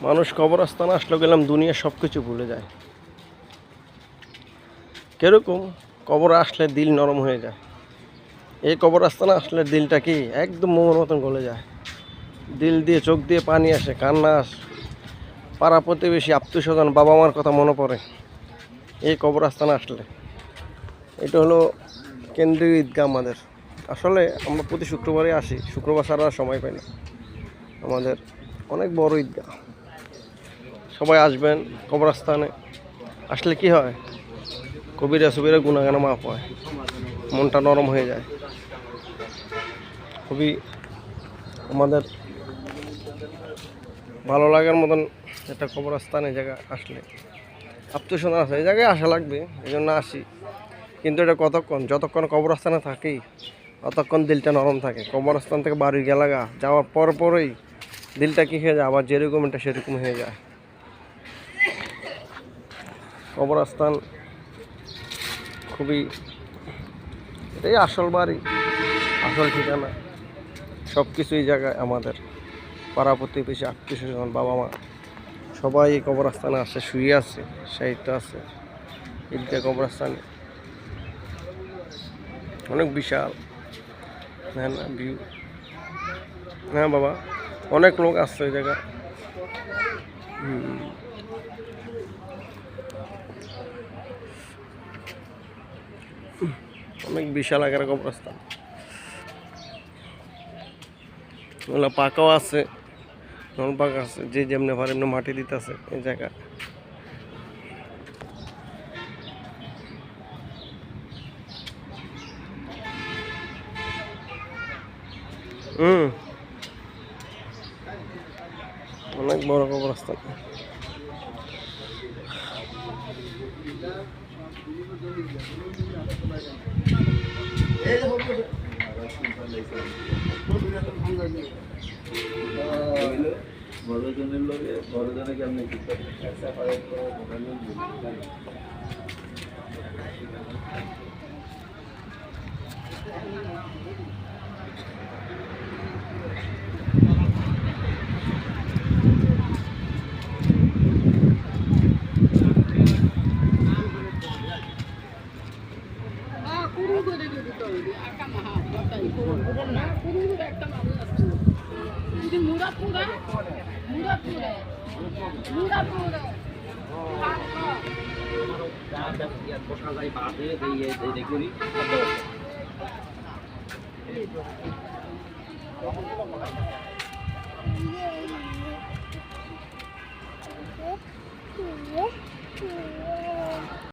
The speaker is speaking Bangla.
মানুষ কবরস্থানে আসলে গেলাম দুনিয়ার সব কিছু ভুলে যায়। কিরকম? কবর আসলে দিল নরম হয়ে যায়। এই কবরস্থানে আসলে দিলটা কি একদম মোমের মতন গলে যায়। দিল দিয়ে চোখ দিয়ে পানি আসে, কান্না আসে, পাড়া প্রতিবেশী আত্মীয়স্বজন বাবা মার কথা মনে পড়ে এই কবরস্থানে আসলে। এটা হলো কেন্দ্রীয় ঈদগাহ আমাদের। আসলে আমরা প্রতি শুক্রবারে আসি, শুক্রবার ছাড়া আর সময় পাই না। আমাদের অনেক বড় ঈদগাহ। সবাই আসবেন কবরস্থানে। আসলে কি হয়, কবিরা সবিরা গুনাগানা মাফ হয়, মনটা নরম হয়ে যায়। খুবই আমাদের ভালো লাগার মতন একটা কবরস্থানে জায়গা আসলে আত্মীয়স্বজন আছে, এই জায়গায় আসা লাগবে, এই জন্য আসি। কিন্তু এটা কতক্ষণ? যতক্ষণ কবরস্থানে থাকি ততক্ষণ দিলটা নরম থাকে। কবরস্থান থেকে বাড়ি গেলাগা যাওয়ার পরই দিলটা কী হয়ে যায়, আবার যেরকম এটা সেরকম হয়ে যায়। কবরস্থান খুবই, এটাই আসল বাড়ি, আসল ঠিকানা। সব কিছু এই জায়গায় আমাদের পাড়া প্রতিবেশী আত্মীয়স্বজন বাবা মা সবাই এই কবরস্থানে আসে, শুয়ে আছে, সাহিত্য আছে। ঈদগাহ কবরস্থানে অনেক বিশাল, হ্যাঁ না ভিউ। হ্যাঁ বাবা, অনেক লোক আসছে এই জায়গা। অনেক বিশাল আকার কবরস্থান। ওগুলো পাকাও আছে, নন পাকা আছে, যে যেমনি পারে এমনি মাটি দিতেছে এই জায়গা। অনেক বড় কবরস্থান। বড়জনের লোকে বড়জনে কেমন কি